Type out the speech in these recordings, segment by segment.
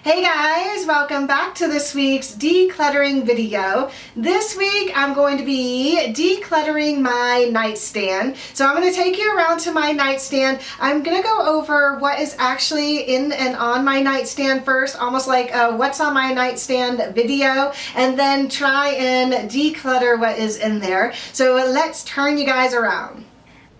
Hey guys, welcome back to this week's decluttering video. This week I'm going to be decluttering my nightstand. So I'm going to take you around to my nightstand. I'm going to go over what is actually in and on my nightstand first, almost like a what's on my nightstand video, and then try and declutter what is in there. So let's turn you guys around.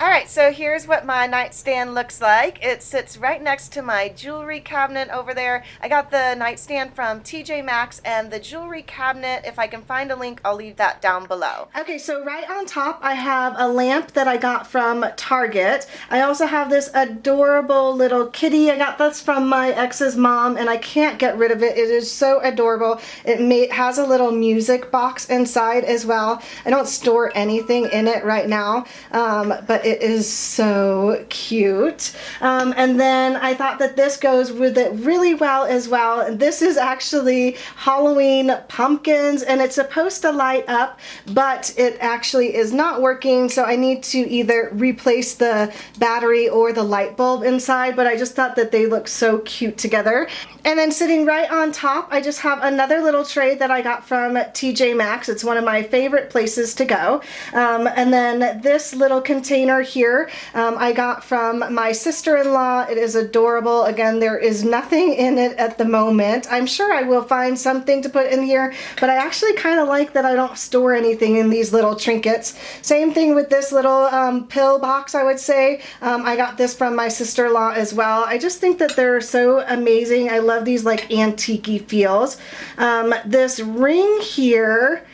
Alright, so here's what my nightstand looks like. It sits right next to my jewelry cabinet over there. I got the nightstand from TJ Maxx, and the jewelry cabinet, if I can find a link, I'll leave that down below. Okay, so right on top I have a lamp that I got from Target. I also have this adorable little kitty. I got this from my ex's mom, and I can't get rid of it. It is so adorable. It has a little music box inside as well. I don't store anything in it right now, but it is so cute. And then I thought that this goes with it really well as well. This is actually Halloween pumpkins, and it's supposed to light up, but it actually is not working, so I need to either replace the battery or the light bulb inside, but I just thought that they look so cute together. And then sitting right on top, I just have another little tray that I got from TJ Maxx. It's one of my favorite places to go. And then this little container here I got from my sister-in-law. It is adorable. Again, there is nothing in it at the moment. I'm sure I will find something to put in here, but I actually kind of like that I don't store anything in these little trinkets. Same thing with this little pill box, I would say. I got this from my sister-in-law as well. I just think that they're so amazing. I love these like antique-y feels. This ring here,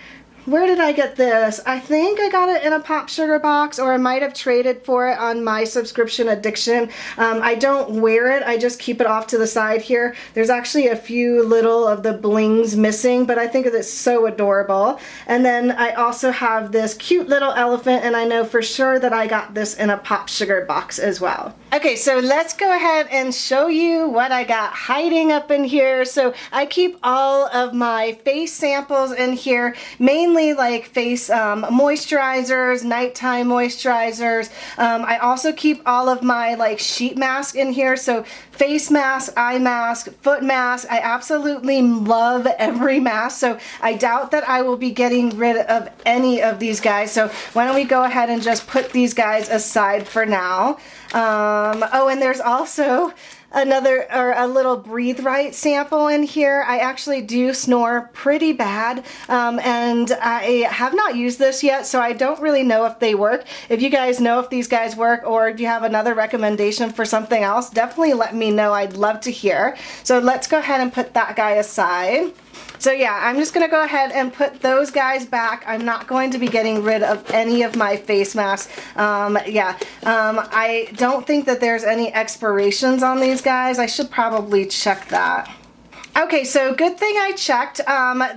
where did I get this? I think I got it in a Pop Sugar box, or I might have traded for it on my subscription addiction. I don't wear it, I just keep it off to the side here. There's actually a few little of the blings missing, but I think it's so adorable. And then I also have this cute little elephant, and I know for sure that I got this in a Pop Sugar box as well. Okay, so let's go ahead and show you what I got hiding up in here. So I keep all of my face samples in here, mainly like face moisturizers, nighttime moisturizers. I also keep all of my like sheet mask in here, so face mask, eye mask, foot mask. I absolutely love every mask, so I doubt that I will be getting rid of any of these guys. So why don't we go ahead and just put these guys aside for now. Oh, and there's also a little Breathe Right sample in here. I actually do snore pretty bad, and I have not used this yet, so I don't really know if they work. If you guys know if these guys work, or if you have another recommendation for something else, definitely let me know. I'd love to hear. So let's go ahead and put that guy aside. So yeah, I'm just gonna go ahead and put those guys back. I'm not going to be getting rid of any of my face masks. I don't think that there's any expirations on these guys. I should probably check that. Okay, so good thing I checked.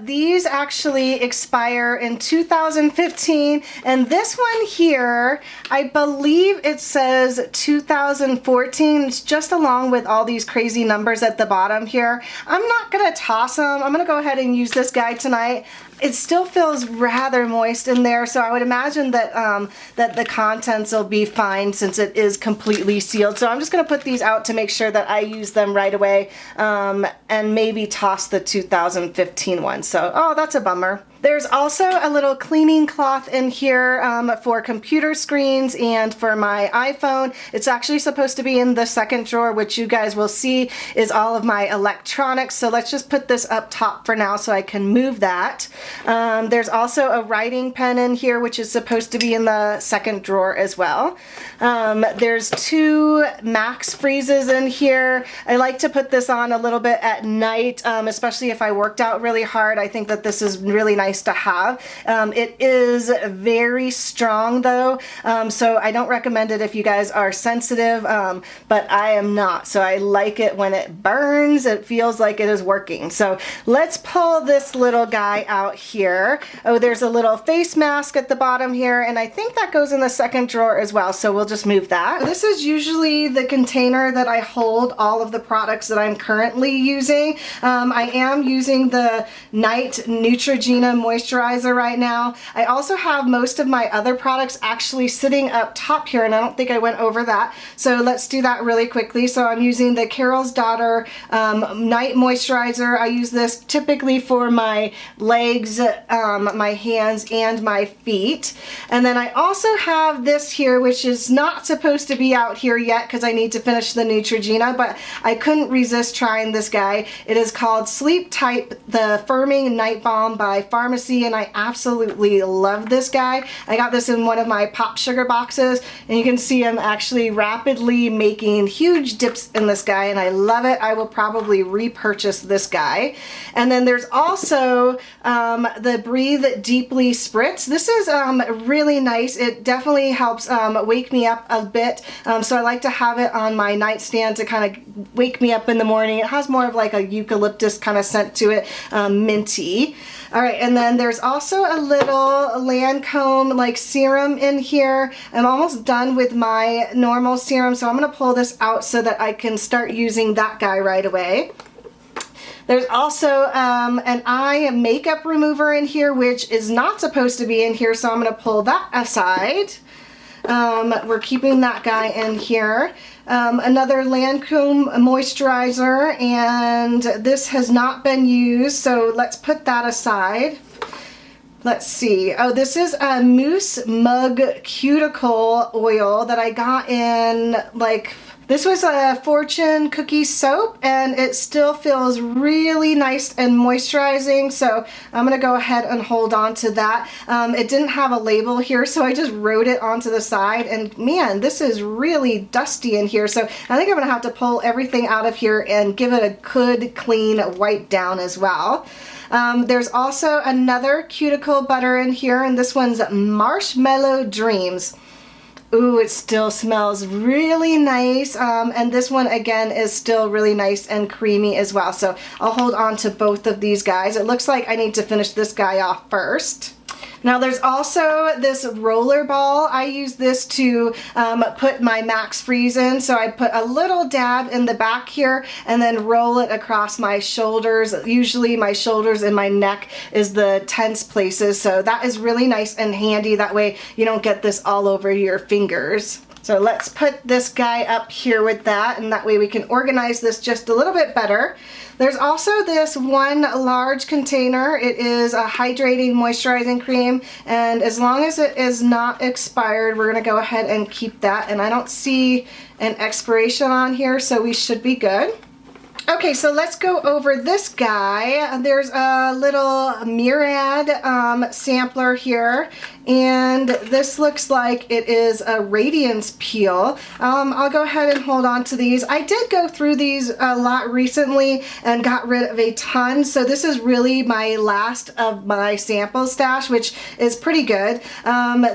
These actually expire in 2015, and this one here, I believe it says 2014. It's just along with all these crazy numbers at the bottom here. I'm not gonna toss them. I'm gonna go ahead and use this guy tonight. It still feels rather moist in there, so I would imagine that that the contents will be fine since it is completely sealed. So I'm just going to put these out to make sure that I use them right away, and maybe toss the 2015 one. So, oh, that's a bummer. There's also a little cleaning cloth in here for computer screens and for my iPhone. It's actually supposed to be in the second drawer, which you guys will see is all of my electronics. So let's just put this up top for now so I can move that. There's also a writing pen in here, which is supposed to be in the second drawer as well. There's two Max freezes in here. I like to put this on a little bit at night, especially if I worked out really hard. I think that this is really nice to have. It is very strong though, so I don't recommend it if you guys are sensitive, but I am not, so I like it when it burns. It feels like it is working. So let's pull this little guy out here. Oh, there's a little face mask at the bottom here, and I think that goes in the second drawer as well, so we'll just move that. This is usually the container that I hold all of the products that I'm currently using. I am using the Night Neutrogena moisturizer right now. I also have most of my other products actually sitting up top here, and I don't think I went over that. So let's do that really quickly. So I'm using the Carol's Daughter Night Moisturizer. I use this typically for my legs, my hands, and my feet. And then I also have this here, which is not supposed to be out here yet because I need to finish the Neutrogena, but I couldn't resist trying this guy. It is called Sleep Type, the Firming Night Balm by Pharmacy, and I absolutely love this guy. I got this in one of my Pop Sugar boxes, and you can see I'm actually rapidly making huge dips in this guy, and I love it. I will probably repurchase this guy. And then there's also the Breathe Deeply Spritz. This is really nice. It definitely helps wake me up a bit, so I like to have it on my nightstand to kind of wake me up in the morning. It has more of like a eucalyptus kind of scent to it, minty. All right, and then there's also a little Lancome like serum in here. I'm almost done with my normal serum, so I'm gonna pull this out so that I can start using that guy right away. There's also an eye makeup remover in here, which is not supposed to be in here, so I'm gonna pull that aside. We're keeping that guy in here. Another Lancome moisturizer, and this has not been used, so let's put that aside. Let's see. Oh, this is a Mousse Mug Cuticle Oil that I got in, like, this was a Fortune cookie soap, and it still feels really nice and moisturizing, so I'm gonna go ahead and hold on to that. It didn't have a label here, so I just wrote it onto the side, and man, this is really dusty in here, so I think I'm gonna have to pull everything out of here and give it a good clean wipe down as well. There's also another cuticle butter in here, and this one's Marshmallow Dreams. Ooh, it still smells really nice, and this one again is still really nice and creamy as well, so I'll hold on to both of these guys. It looks like I need to finish this guy off first. Now there's also this roller ball. I use this to put my Max Freeze in, so I put a little dab in the back here and then roll it across my shoulders. Usually my shoulders and my neck is the tense places, so that is really nice and handy. That way you don't get this all over your fingers. So let's put this guy up here with that, and that way we can organize this just a little bit better. There's also this one large container. It is a hydrating moisturizing cream, and as long as it is not expired, we're gonna go ahead and keep that, and I don't see an expiration on here, so we should be good. Okay, so let's go over this guy. There's a little Murad sampler here, and this looks like it is a Radiance Peel. I'll go ahead and hold on to these. I did go through these a lot recently and got rid of a ton, so this is really my last of my sample stash, which is pretty good.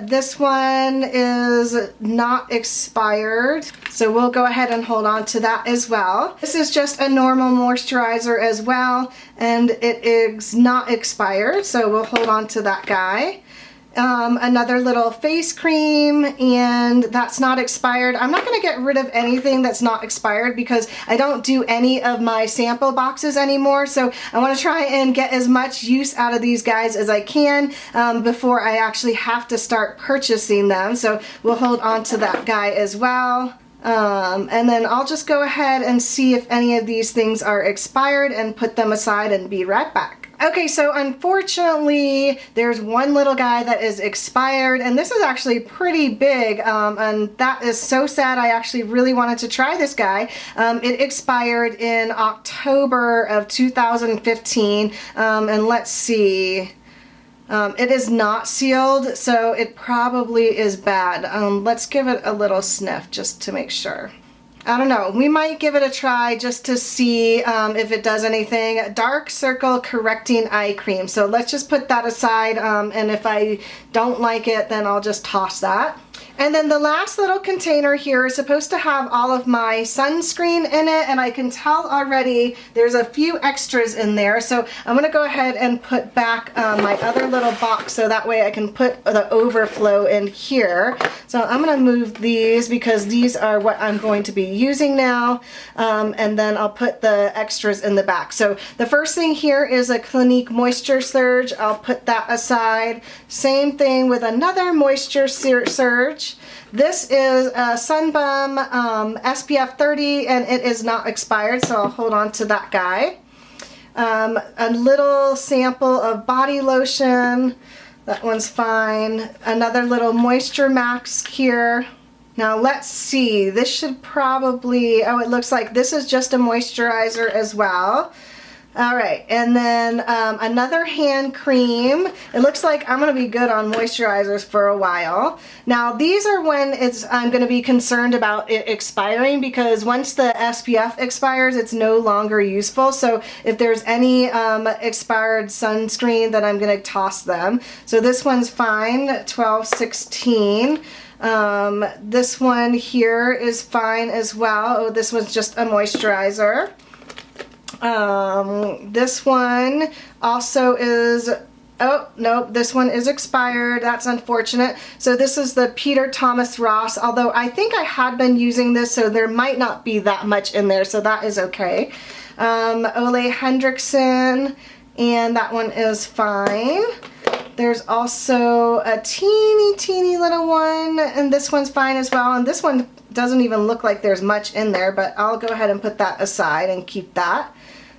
This one is not expired, so we'll go ahead and hold on to that as well. This is just a normal moisturizer as well, and it is not expired, so we'll hold on to that guy. Another little face cream, and that's not expired. I'm not going to get rid of anything that's not expired because I don't do any of my sample boxes anymore, so I want to try and get as much use out of these guys as I can before I actually have to start purchasing them, so we'll hold on to that guy as well. And then I'll just go ahead and see if any of these things are expired and put them aside and be right back. Okay, so unfortunately there's one little guy that is expired, and this is actually pretty big, and that is so sad. I actually really wanted to try this guy. It expired in October of 2015, and let's see. It is not sealed, so it probably is bad. Let's give it a little sniff just to make sure. I don't know, we might give it a try just to see if it does anything. Dark Circle Correcting Eye Cream. So let's just put that aside, and if I don't like it, then I'll just toss that. And then the last little container here is supposed to have all of my sunscreen in it, and I can tell already there's a few extras in there. So I'm going to go ahead and put back my other little box so that way I can put the overflow in here. So I'm going to move these because these are what I'm going to be using now, and then I'll put the extras in the back. So the first thing here is a Clinique Moisture Surge. I'll put that aside. Same thing with another Moisture Surge. This is a Sunbum SPF 30 and it is not expired, so I'll hold on to that guy. A little sample of body lotion. That one's fine. Another little moisture mask here. Now let's see, this should probably, oh, it looks like this is just a moisturizer as well. All right, and then another hand cream. It looks like I'm going to be good on moisturizers for a while. Now these are when I'm going to be concerned about it expiring, because once the SPF expires, it's no longer useful. So if there's any expired sunscreen, then I'm going to toss them. So this one's fine, 1216. This one here is fine as well. Oh, this one's just a moisturizer. This one also is, oh, no, this one is expired. That's unfortunate. So this is the Peter Thomas Ross, although I think I had been using this, so there might not be that much in there, so that is okay. Ole Hendrickson, and that one is fine. There's also a teeny little one, and this one's fine as well, and this one doesn't even look like there's much in there, but I'll go ahead and put that aside and keep that.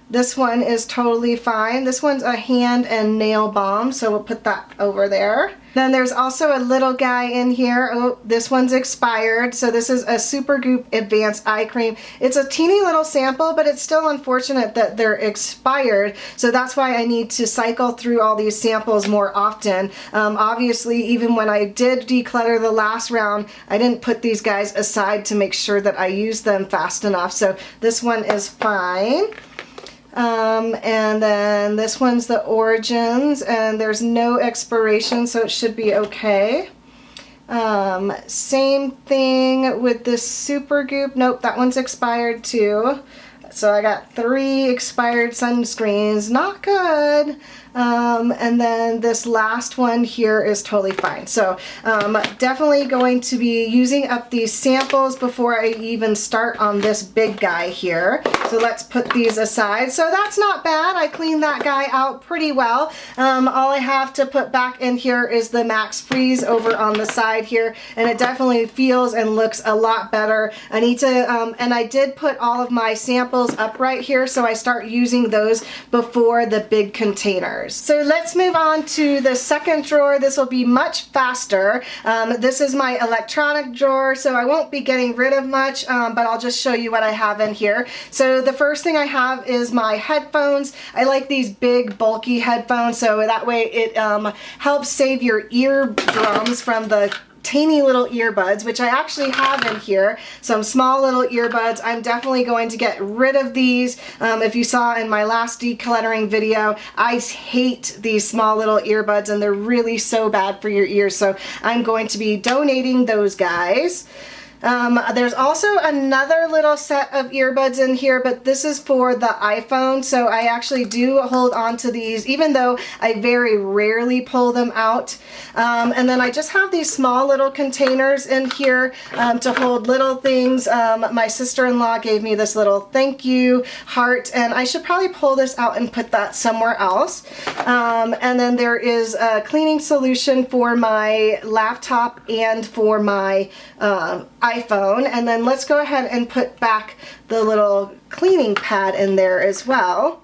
This one is totally fine. This one's a hand and nail balm, so we'll put that over there. Then there's also a little guy in here. Oh, this one's expired. So this is a Supergoop Advanced Eye Cream. It's a teeny little sample, but it's still unfortunate that they're expired. So that's why I need to cycle through all these samples more often. Obviously, even when I did declutter the last round, I didn't put these guys aside to make sure that I use them fast enough. So this one is fine. And then this one's the Origins, and there's no expiration, so it should be okay. Same thing with this Supergoop. Nope, that one's expired too. So I got 3 expired sunscreens, not good. And then this last one here is totally fine. So definitely going to be using up these samples before I even start on this big guy here. So let's put these aside. So that's not bad. I cleaned that guy out pretty well. All I have to put back in here is the Max Freeze over on the side here, and it definitely feels and looks a lot better. I need to, and I did put all of my samples up right here, so I start using those before the big containers. So let's move on to the second drawer. This will be much faster. This is my electronic drawer, so I won't be getting rid of much, but I'll just show you what I have in here. So the first thing I have is my headphones. I like these big bulky headphones, so that way it helps save your eardrums from the teeny little earbuds, which I actually have in here, some small little earbuds. I'm definitely going to get rid of these. If you saw in my last decluttering video, I hate these small little earbuds and they're really so bad for your ears, so I'm going to be donating those guys. There's also another little set of earbuds in here, but this is for the iPhone, so I actually do hold on to these, even though I very rarely pull them out. And then I just have these small little containers in here to hold little things. My sister-in-law gave me this little thank you heart, and I should probably pull this out and put that somewhere else. And then there is a cleaning solution for my laptop and for my iPhone, and then let's go ahead and put back the little cleaning pad in there as well.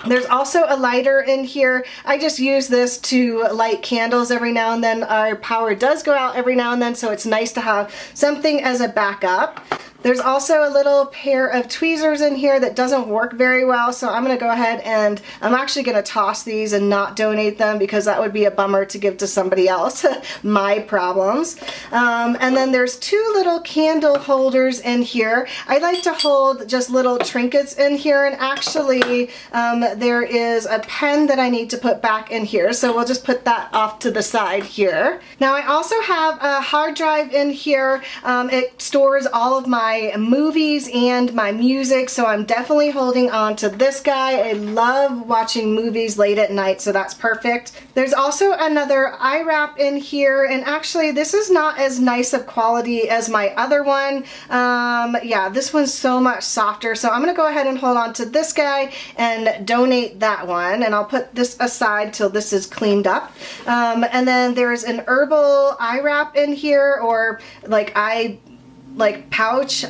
There's also a lighter in here. I just use this to light candles every now and then. Our power does go out every now and then, so it's nice to have something as a backup. There's also a little pair of tweezers in here that doesn't work very well, so I'm going to go ahead and I'm actually going to toss these and not donate them because that would be a bummer to give to somebody else. My problems. And then there's two little candle holders in here. I like to hold just little trinkets in here, and actually there is a pen that I need to put back in here, so we'll just put that off to the side here. Now I also have a hard drive in here. It stores all of my movies and my music, so I'm definitely holding on to this guy. I love watching movies late at night, so that's perfect. There's also another eye wrap in here, and actually this is not as nice of quality as my other one. Yeah, this one's so much softer, so I'm gonna go ahead and hold on to this guy and donate that one, and I'll put this aside till this is cleaned up. And then there's an herbal eye wrap in here, or like pouch.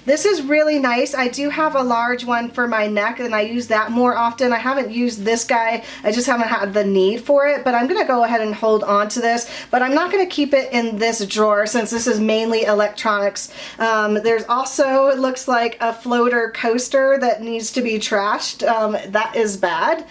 This is really nice. I do have a large one for my neck and I use that more often. I haven't used this guy. I just haven't had the need for it, but I'm gonna go ahead and hold on to this, but I'm not gonna keep it in this drawer since this is mainly electronics. There's also, it looks like a floater coaster that needs to be trashed. That is bad.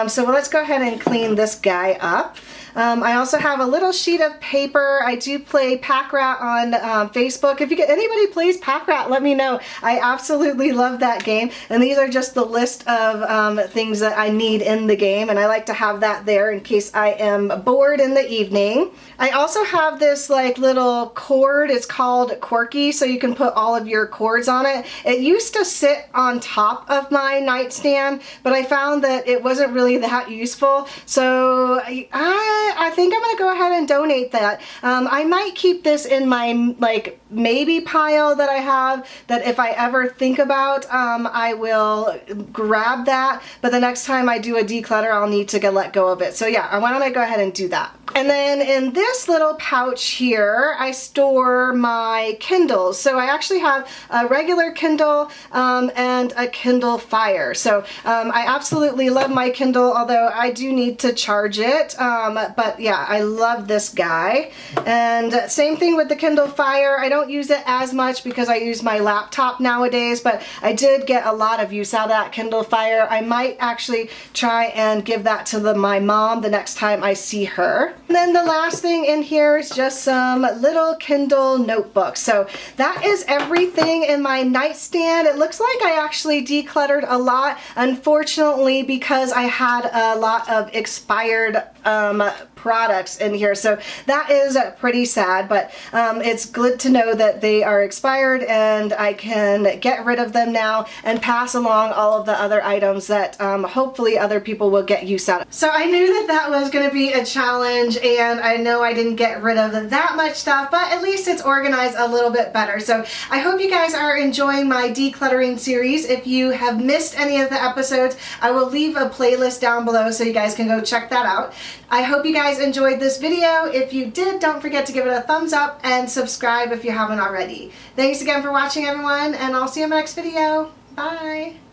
So let's go ahead and clean this guy up. I also have a little sheet of paper. I do play Pack Rat on Facebook. If you get anybody plays Pack Rat, let me know. I absolutely love that game. And these are just the list of things that I need in the game, and I like to have that there in case I am bored in the evening. I also have this like little cord. It's called Quirky, so you can put all of your cords on it. It used to sit on top of my nightstand, but I found that it wasn't really that useful, so I think I'm gonna go ahead and donate that. I might keep this in my like maybe pile that I have, that if I ever think about, I will grab that, but the next time I do a declutter I'll need to let go of it. So yeah, why don't I go ahead and do that. And then in this little pouch here, I store my Kindles. So I actually have a regular Kindle and a Kindle Fire. So I absolutely love my Kindle, although I do need to charge it. But yeah, I love this guy. And same thing with the Kindle Fire. I don't use it as much because I use my laptop nowadays, but I did get a lot of use out of that Kindle Fire. I might actually try and give that to my mom the next time I see her. And then the last thing in here is just some little Kindle notebooks. So that is everything in my nightstand. It looks like I actually decluttered a lot, unfortunately, because I had a lot of expired products in here, so that is pretty sad, but it's good to know that they are expired and I can get rid of them now and pass along all of the other items that hopefully other people will get use out of. So I knew that that was going to be a challenge, and I know I didn't get rid of that much stuff, but at least it's organized a little bit better. So I hope you guys are enjoying my decluttering series. If you have missed any of the episodes, I will leave a playlist down below so you guys can go check that out. I hope you guys enjoyed this video. If you did, don't forget to give it a thumbs up and subscribe if you haven't already. Thanks again for watching, everyone, and I'll see you in my next video. Bye!